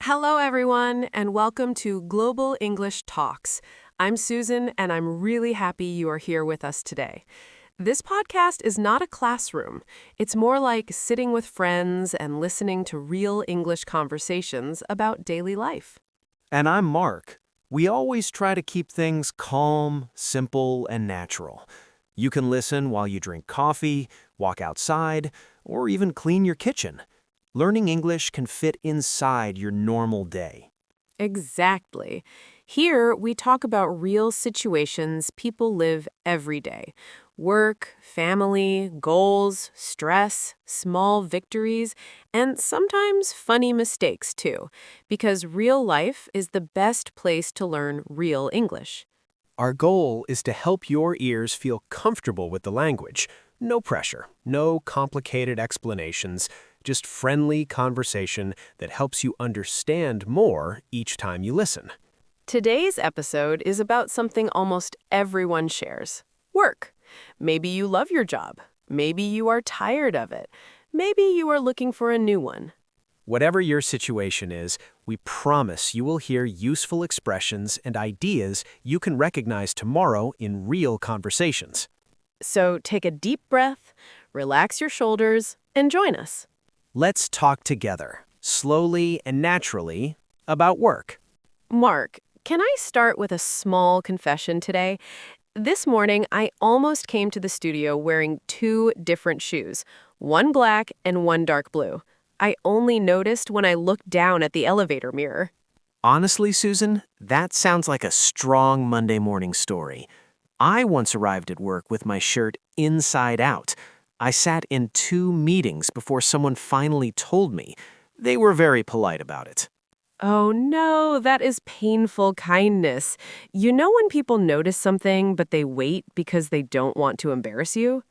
Hello, everyone, and welcome to Global English Talks. I'm Susan, and I'm really happy you are here with us today. This podcast is not a classroom. It's more like sitting with friends and listening to real English conversations about daily life. And I'm Mark. We always try to keep things calm, simple, and natural. You can listen while you drink coffee, walk outside, or even clean your kitchen. Learning English can fit inside your normal day. Exactly. Here, we talk about real situations people live every day. Work, family, goals, stress, small victories, and sometimes funny mistakes, too. Because real life is the best place to learn real English. Our goal is to help your ears feel comfortable with the language. No pressure, no complicated explanations, just friendly conversation that helps you understand more each time you listen. Today's episode is about something almost everyone shares: work. Maybe you love your job. Maybe you are tired of it. Maybe you are looking for a new one. Whatever your situation is, we promise you will hear useful expressions and ideas you can recognize tomorrow in real conversations. So take a deep breath, relax your shoulders, and join us. Let's talk together, slowly and naturally, about work. Mark, can I start with a small confession today? This morning, I almost came to the studio wearing two different shoes, one black and one dark blue. I only noticed when I looked down at the elevator mirror. Honestly, Susan, that sounds like a strong Monday morning story. I once arrived at work with my shirt inside out. I sat in 2 meetings before someone finally told me. They were very polite about it. Oh no, that is painful kindness. You know when people notice something, but they wait because they don't want to embarrass you?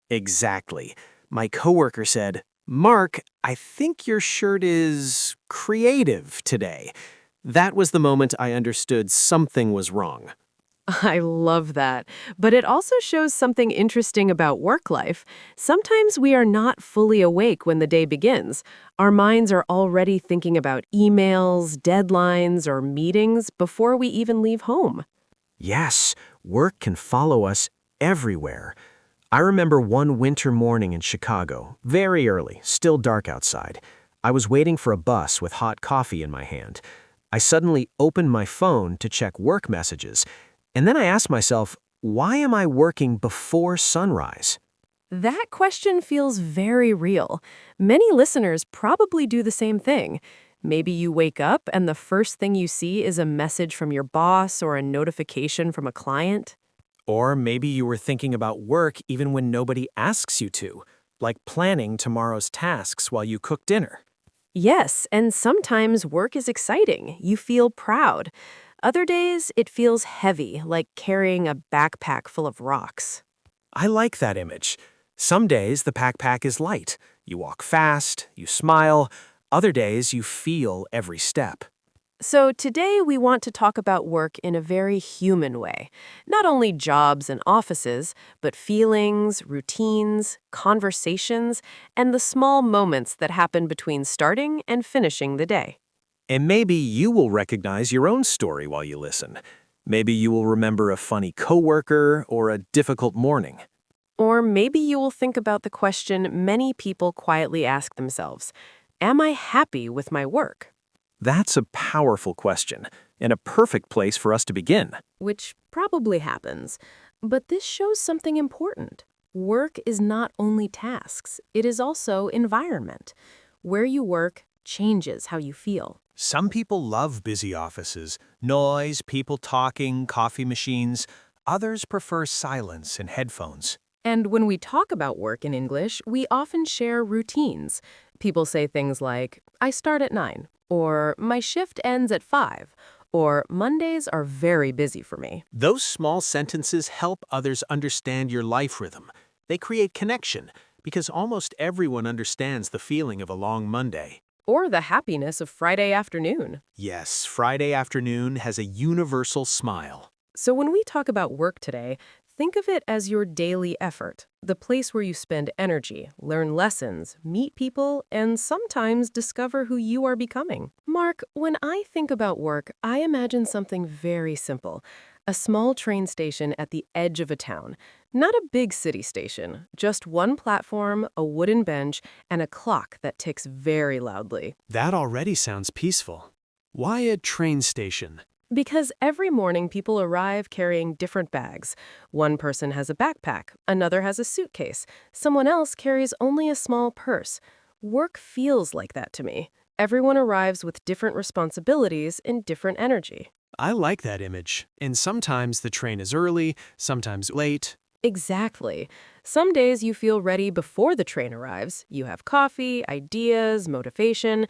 Exactly. My coworker said, "Mark, I think your shirt is creative today." That was the moment I understood something was wrong. I love that. But it also shows something interesting about work life. Sometimes we are not fully awake when the day begins. Our minds are already thinking about emails, deadlines, or meetings before we even leave home. Yes, work can follow us everywhere. I remember one winter morning in Chicago, very early, still dark outside. I was waiting for a bus with hot coffee in my hand. I suddenly opened my phone to check work messages, and then I asked myself, why am I working before sunrise? That question feels very real. Many listeners probably do the same thing. Maybe you wake up and the first thing you see is a message from your boss or a notification from a client. Or maybe you were thinking about work even when nobody asks you to, like planning tomorrow's tasks while you cook dinner. Yes, and sometimes work is exciting. You feel proud. Other days, it feels heavy, like carrying a backpack full of rocks. I like that image. Some days the backpack is light. You walk fast, you smile. Other days you feel every step. So today we want to talk about work in a very human way. Not only jobs and offices, but feelings, routines, conversations, and the small moments that happen between starting and finishing the day. And maybe you will recognize your own story while you listen. Maybe you will remember a funny coworker or a difficult morning. Or maybe you will think about the question many people quietly ask themselves: am I happy with my work? That's a powerful question and a perfect place for us to begin. Which probably happens. But this shows something important. Work is not only tasks, it is also environment. Where you work changes how you feel. Some people love busy offices, noise, people talking, coffee machines. Others prefer silence and headphones. And when we talk about work in English, we often share routines. People say things like, I start at 9, or my shift ends at 5, or Mondays are very busy for me. Those small sentences help others understand your life rhythm. They create connection because almost everyone understands the feeling of a long Monday. Or the happiness of Friday afternoon. Yes, Friday afternoon has a universal smile. So when we talk about work today, Think of it as your daily effort, the place where you spend energy, learn lessons, meet people, and sometimes discover who you are becoming. Mark, when I think about work, I imagine something very simple. A small train station at the edge of a town. Not a big city station, just one platform, a wooden bench, and a clock that ticks very loudly. That already sounds peaceful. Why a train station? Because every morning people arrive carrying different bags. One person has a backpack, another has a suitcase, someone else carries only a small purse. Work feels like that to me. Everyone arrives with different responsibilities and different energy. I like that image. And sometimes the train is early, sometimes late. Exactly. Some days you feel ready before the train arrives. You have coffee, ideas, motivation.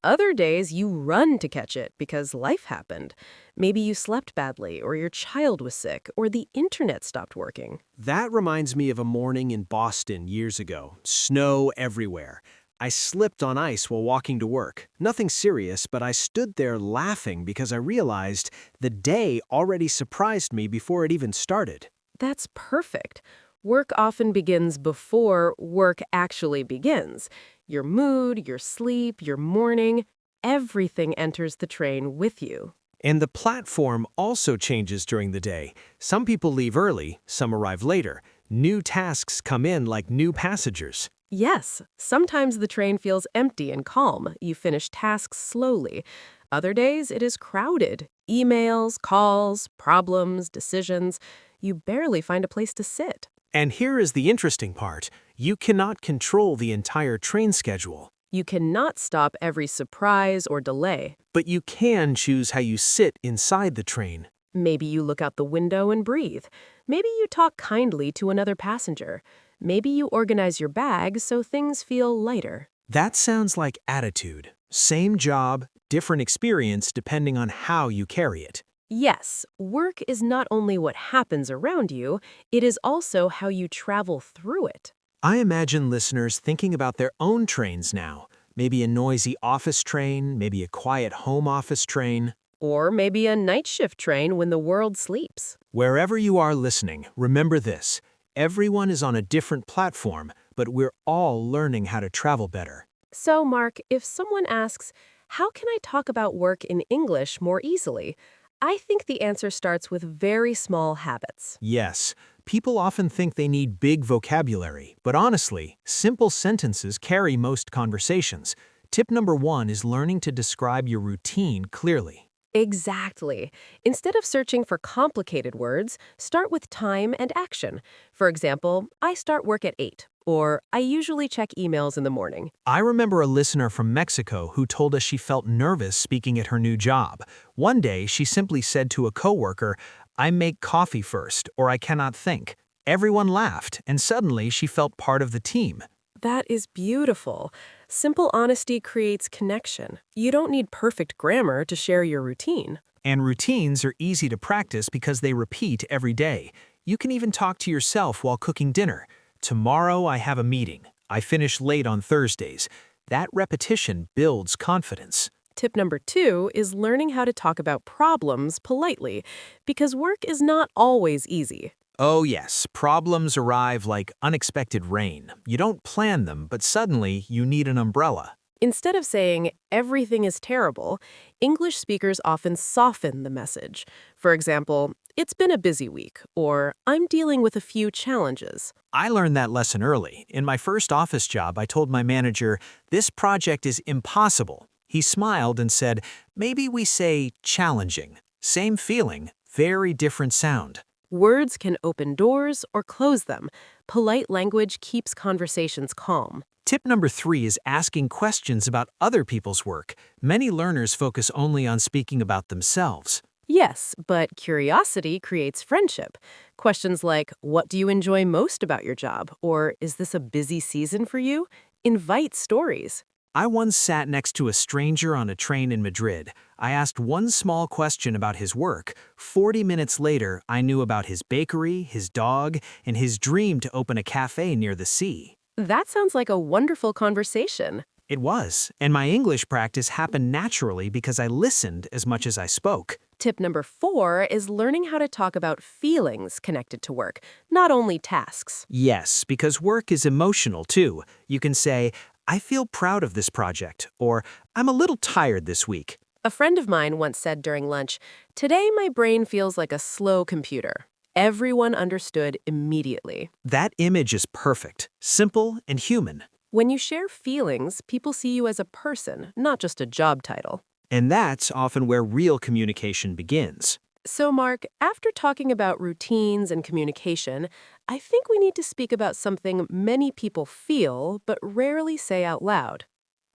Other days you run to catch it because life happened. Maybe you slept badly, or your child was sick, or the internet stopped working. That reminds me of a morning in Boston years ago. Snow everywhere. I slipped on ice while walking to work. Nothing serious, but I stood there laughing because I realized the day already surprised me before it even started. That's perfect. Work often begins before work actually begins. Your mood, your sleep, your morning, everything enters the train with you. And the platform also changes during the day. Some people leave early, some arrive later. New tasks come in like new passengers. Yes, sometimes the train feels empty and calm. You finish tasks slowly. Other days, it is crowded. Emails, calls, problems, decisions. You barely find a place to sit. And here is the interesting part. You cannot control the entire train schedule, You cannot stop every surprise or delay. but you can choose how you sit inside the train. Maybe you look out the window and breathe. Maybe you talk kindly to another passenger. Maybe you organize your bag so things feel lighter. That sounds like attitude. Same job, different experience depending on how you carry it. Yes, work is not only what happens around you, it is also how you travel through it. I imagine listeners thinking about their own trains now. Maybe a noisy office train, maybe a quiet home office train. Or maybe a night shift train when the world sleeps. Wherever you are listening, remember this. Everyone is on a different platform, but we're all learning how to travel better. So, Mark, if someone asks, how can I talk about work in English more easily? I think the answer starts with very small habits. Yes, people often think they need big vocabulary, but honestly, simple sentences carry most conversations. Tip number 1 is learning to describe your routine clearly. Exactly. Instead of searching for complicated words, start with time and action. For example, I start work at 8, or I usually check emails in the morning. I remember a listener from Mexico who told us she felt nervous speaking at her new job. One day, she simply said to a coworker, "I make coffee first, or I cannot think." Everyone laughed, and suddenly she felt part of the team. That is beautiful. Simple honesty creates connection. You don't need perfect grammar to share your routine. And routines are easy to practice because they repeat every day. You can even talk to yourself while cooking dinner. Tomorrow I have a meeting. I finish late on Thursdays. That repetition builds confidence. Tip number 2 is learning how to talk about problems politely, because work is not always easy. Oh yes, problems arrive like unexpected rain. You don't plan them, but suddenly you need an umbrella. Instead of saying, everything is terrible, English speakers often soften the message. For example, it's been a busy week, or I'm dealing with a few challenges. I learned that lesson early. In my first office job, I told my manager, "This project is impossible." He smiled and said, "Maybe we say challenging." Same feeling, very different sound. Words can open doors or close them. Polite language keeps conversations calm. Tip number 3 is asking questions about other people's work. Many learners focus only on speaking about themselves. Yes, but curiosity creates friendship. Questions like, what do you enjoy most about your job? Or is this a busy season for you? Invite stories. I once sat next to a stranger on a train in Madrid. I asked one small question about his work. 40 minutes later, I knew about his bakery, his dog, and his dream to open a cafe near the sea. That sounds like a wonderful conversation. It was, and my English practice happened naturally because I listened as much as I spoke. Tip number 4 is learning how to talk about feelings connected to work, not only tasks. Yes, because work is emotional too. You can say, I feel proud of this project, or I'm a little tired this week. A friend of mine once said during lunch, "Today my brain feels like a slow computer." Everyone understood immediately. That image is perfect, simple, and human. When you share feelings, people see you as a person, not just a job title. And that's often where real communication begins. So, Mark, after talking about routines and communication, I think we need to speak about something many people feel but rarely say out loud: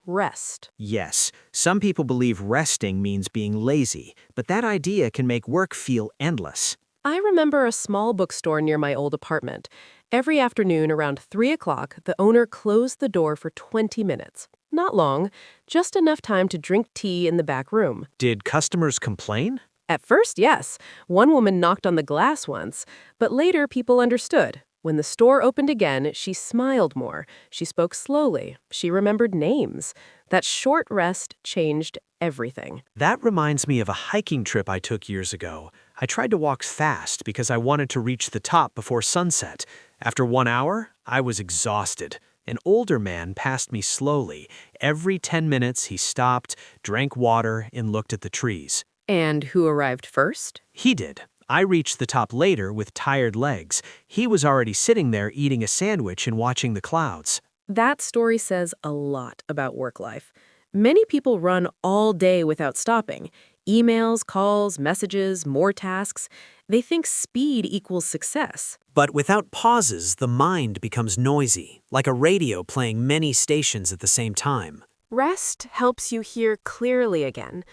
rest. Yes, some people believe resting means being lazy, but that idea can make work feel endless. I remember a small bookstore near my old apartment. Every afternoon around 3 o'clock, the owner closed the door for 20 minutes. Not long, just enough time to drink tea in the back room. Did customers complain? At first, yes. One woman knocked on the glass once, but later people understood. When the store opened again, she smiled more. She spoke slowly. She remembered names. That short rest changed everything. That reminds me of a hiking trip I took years ago. I tried to walk fast because I wanted to reach the top before sunset. After 1 hour, I was exhausted. An older man passed me slowly. Every 10 minutes, he stopped, drank water, and looked at the trees. And who arrived first? He did. I reached the top later with tired legs. He was already sitting there eating a sandwich and watching the clouds. That story says a lot about work life. Many people run all day without stopping. Emails, calls, messages, more tasks. They think speed equals success. But without pauses, the mind becomes noisy, like a radio playing many stations at the same time. Rest helps you hear clearly again.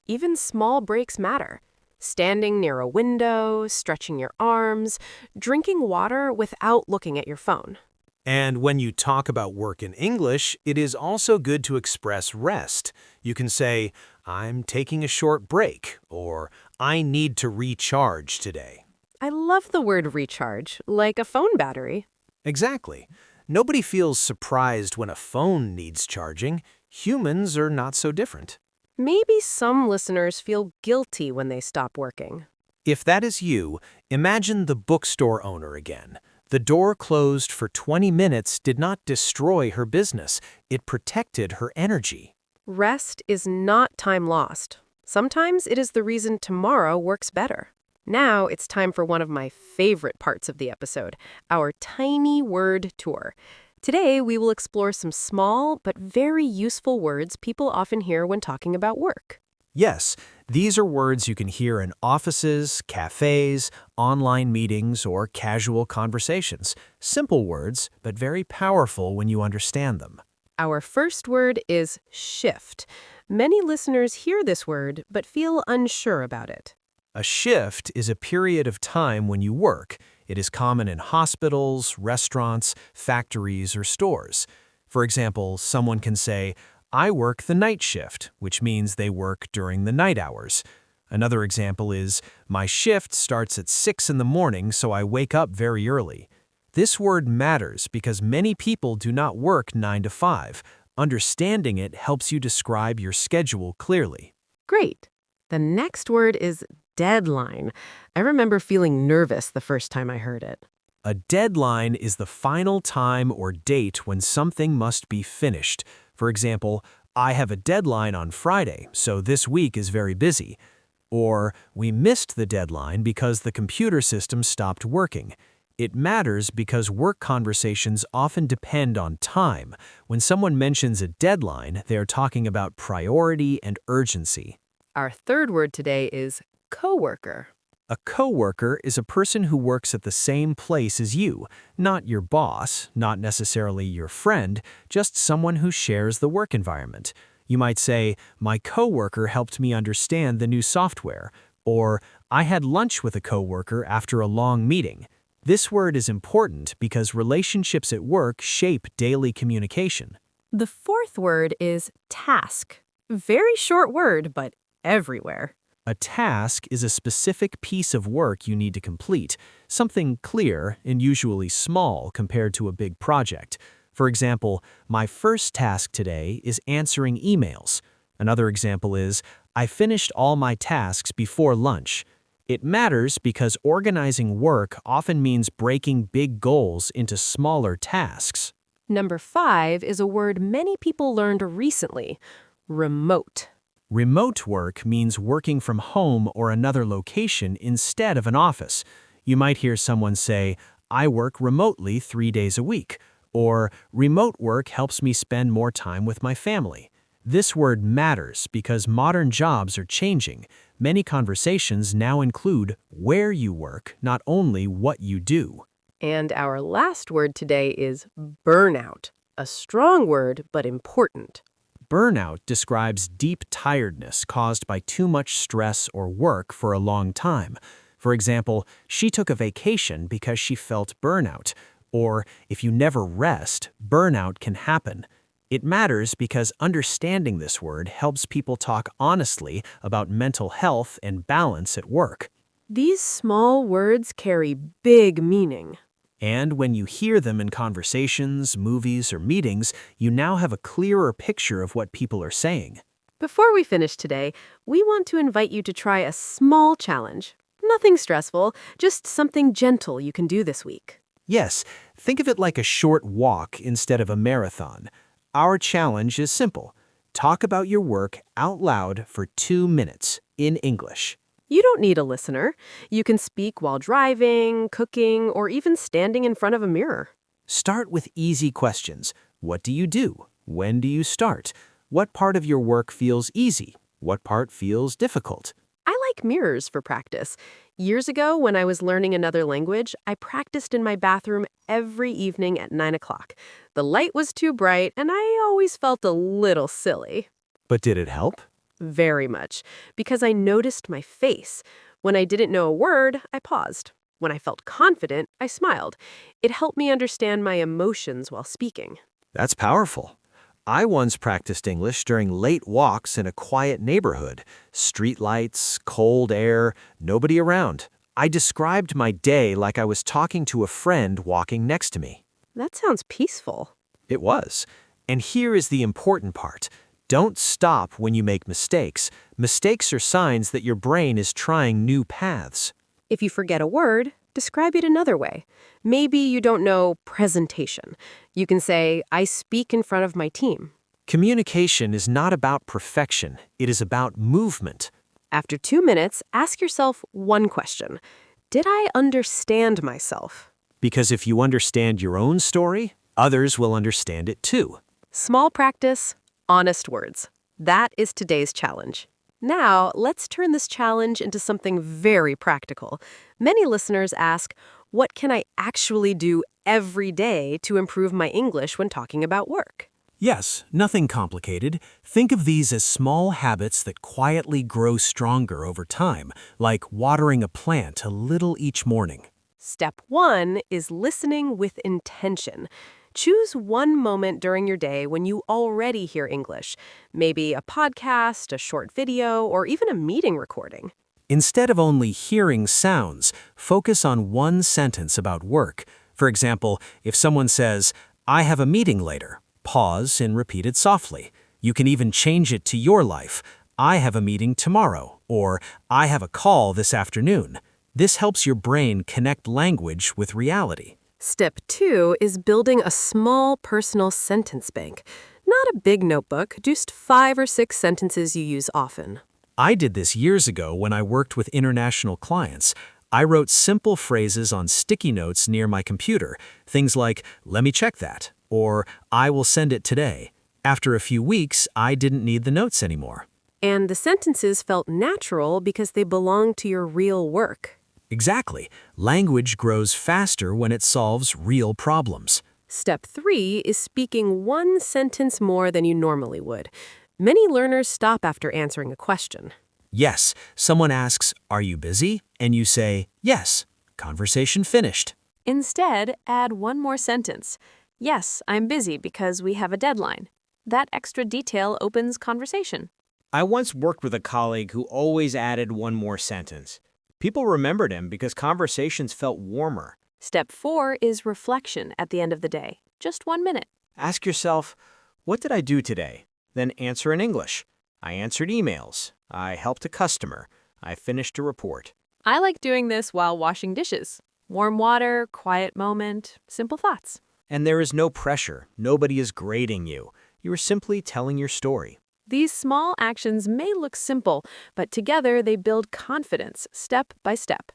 Even small breaks matter. Standing near a window, stretching your arms, drinking water without looking at your phone. And when you talk about work in English, it is also good to express rest. You can say, I'm taking a short break, or I need to recharge today. I love the word recharge, like a phone battery. Exactly. Nobody feels surprised when a phone needs charging. Humans are not so different. Maybe some listeners feel guilty when they stop working. If that is you, imagine the bookstore owner again. The door closed for 20 minutes did not destroy her business. It protected her energy. Rest is not time lost. Sometimes it is the reason tomorrow works better. Now it's time for one of my favorite parts of the episode, our tiny word tour. Today, we will explore some small but very useful words people often hear when talking about work. Yes, these are words you can hear in offices, cafes, online meetings, or casual conversations. Simple words, but very powerful when you understand them. Our first word is shift. Many listeners hear this word but feel unsure about it. A shift is a period of time when you work. It is common in hospitals, restaurants, factories, or stores. For example, someone can say, I work the night shift, which means they work during the night hours. Another example is, my shift starts at 6 in the morning, so I wake up very early. This word matters because many people do not work 9 to 5. Understanding it helps you describe your schedule clearly. Great. The next word is deadline. I remember feeling nervous the first time I heard it. A deadline is the final time or date when something must be finished. For example, I have a deadline on Friday, so this week is very busy. Or, we missed the deadline because the computer system stopped working. It matters because work conversations often depend on time. When someone mentions a deadline, they are talking about priority and urgency. Our third word today is coworker. A coworker is a person who works at the same place as you, not your boss, not necessarily your friend, just someone who shares the work environment. You might say, my coworker helped me understand the new software, or I had lunch with a coworker after a long meeting. This word is important because relationships at work shape daily communication. The fourth word is task. Very short word, but everywhere. A task is a specific piece of work you need to complete, something clear and usually small compared to a big project. For example, my first task today is answering emails. Another example is, I finished all my tasks before lunch. It matters because organizing work often means breaking big goals into smaller tasks. Number 5 is a word many people learned recently, remote. Remote work means working from home or another location instead of an office. You might hear someone say, I work remotely 3 days a week, or remote work helps me spend more time with my family. This word matters because modern jobs are changing. Many conversations now include where you work, not only what you do. And our last word today is burnout, a strong word but important. Burnout describes deep tiredness caused by too much stress or work for a long time. For example, she took a vacation because she felt burnout. Or, if you never rest, burnout can happen. It matters because understanding this word helps people talk honestly about mental health and balance at work. These small words carry big meaning. And when you hear them in conversations, movies, or meetings, you now have a clearer picture of what people are saying. Before we finish today, we want to invite you to try a small challenge. Nothing stressful, just something gentle you can do this week. Yes, think of it like a short walk instead of a marathon. Our challenge is simple. Talk about your work out loud for 2 minutes in English. You don't need a listener. You can speak while driving, cooking, or even standing in front of a mirror. Start with easy questions. What do you do? When do you start? What part of your work feels easy? What part feels difficult? I like mirrors for practice. Years ago, when I was learning another language, I practiced in my bathroom every evening at 9 o'clock. The light was too bright, and I always felt a little silly. But did it help? Very much, because I noticed my face. When I didn't know a word, I paused. When I felt confident, I smiled. It helped me understand my emotions while speaking. That's powerful. I once practiced English during late walks in a quiet neighborhood. Street lights, cold air, nobody around. I described my day like I was talking to a friend walking next to me. That sounds peaceful. It was. And here is the important part. Don't stop when you make mistakes. Mistakes are signs that your brain is trying new paths. If you forget a word, describe it another way. Maybe you don't know presentation. You can say, I speak in front of my team. Communication is not about perfection. It is about movement. After 2 minutes, ask yourself one question. Did I understand myself? Because if you understand your own story, others will understand it too. Small practice, honest words. That is today's challenge. Now, let's turn this challenge into something very practical. Many listeners ask, what can I actually do every day to improve my English when talking about work? Yes, nothing complicated. Think of these as small habits that quietly grow stronger over time, like watering a plant a little each morning. Step 1 is listening with intention. Choose one moment during your day when you already hear English, maybe a podcast, a short video, or even a meeting recording. Instead of only hearing sounds, focus on one sentence about work. For example, if someone says, I have a meeting later, pause and repeat it softly. You can even change it to your life. I have a meeting tomorrow, or I have a call this afternoon. This helps your brain connect language with reality. Step 2 is building a small personal sentence bank. Not a big notebook, just 5 or 6 sentences you use often. I did this years ago when I worked with international clients. I wrote simple phrases on sticky notes near my computer. Things like, let me check that, or I will send it today. After a few weeks, I didn't need the notes anymore. And the sentences felt natural because they belonged to your real work. Exactly. Language grows faster when it solves real problems. Step 3 is speaking one sentence more than you normally would. Many learners stop after answering a question. Yes, someone asks, are you busy? And you say, yes. Conversation finished. Instead, add one more sentence. Yes, I'm busy because we have a deadline. That extra detail opens conversation. I once worked with a colleague who always added one more sentence. People remembered him because conversations felt warmer. Step 4 is reflection at the end of the day. Just 1 minute. Ask yourself, what did I do today? Then answer in English. I answered emails. I helped a customer. I finished a report. I like doing this while washing dishes. Warm water, quiet moment, simple thoughts. And there is no pressure. Nobody is grading you. You are simply telling your story. These small actions may look simple, but together they build confidence step by step.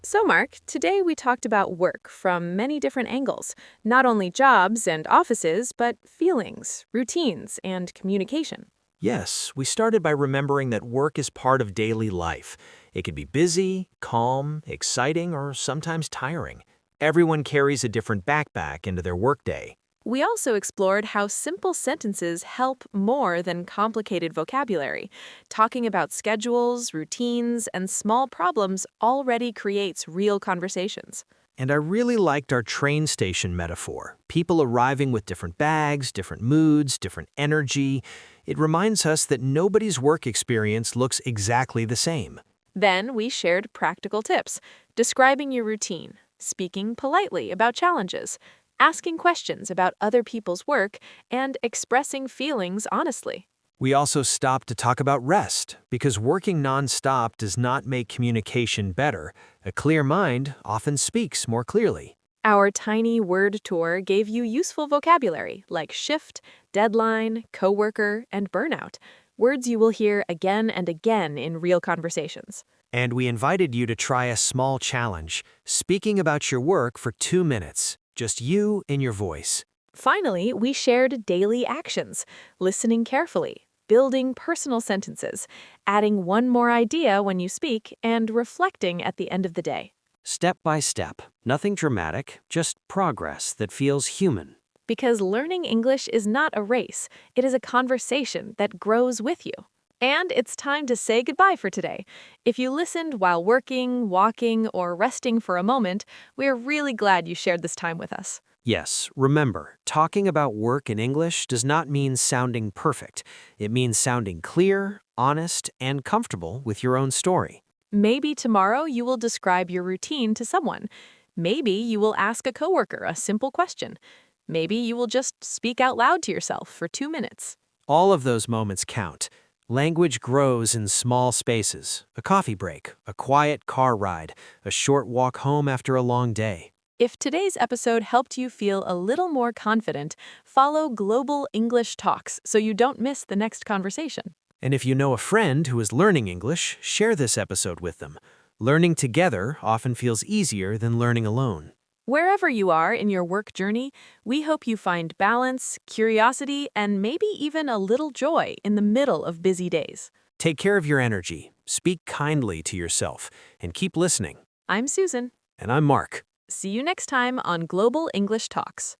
So, Mark, today we talked about work from many different angles, not only jobs and offices, but feelings, routines, and communication. Yes, we started by remembering that work is part of daily life. It can be busy, calm, exciting, or sometimes tiring. Everyone carries a different backpack into their workday. We also explored how simple sentences help more than complicated vocabulary. Talking about schedules, routines, and small problems already creates real conversations. And I really liked our train station metaphor. People arriving with different bags, different moods, different energy. It reminds us that nobody's work experience looks exactly the same. Then we shared practical tips, describing your routine, speaking politely about challenges, asking questions about other people's work, and expressing feelings honestly. We also stopped to talk about rest, because working nonstop does not make communication better. A clear mind often speaks more clearly. Our tiny word tour gave you useful vocabulary like shift, deadline, coworker, and burnout, words you will hear again and again in real conversations. And we invited you to try a small challenge, speaking about your work for 2 minutes. Just you and your voice. Finally, we shared daily actions, listening carefully, building personal sentences, adding one more idea when you speak, and reflecting at the end of the day. Step by step, nothing dramatic, just progress that feels human. Because learning English is not a race, it is a conversation that grows with you. And it's time to say goodbye for today. If you listened while working, walking, or resting for a moment, we're really glad you shared this time with us. Yes, remember, talking about work in English does not mean sounding perfect. It means sounding clear, honest, and comfortable with your own story. Maybe tomorrow you will describe your routine to someone. Maybe you will ask a coworker a simple question. Maybe you will just speak out loud to yourself for 2 minutes. All of those moments count. Language grows in small spaces. A coffee break, a quiet car ride, a short walk home after a long day. If today's episode helped you feel a little more confident, follow Global English Talks so you don't miss the next conversation. And if you know a friend who is learning English, share this episode with them. Learning together often feels easier than learning alone. Wherever you are in your work journey, we hope you find balance, curiosity, and maybe even a little joy in the middle of busy days. Take care of your energy, speak kindly to yourself, and keep listening. I'm Susan. And I'm Mark. See you next time on Global English Talks.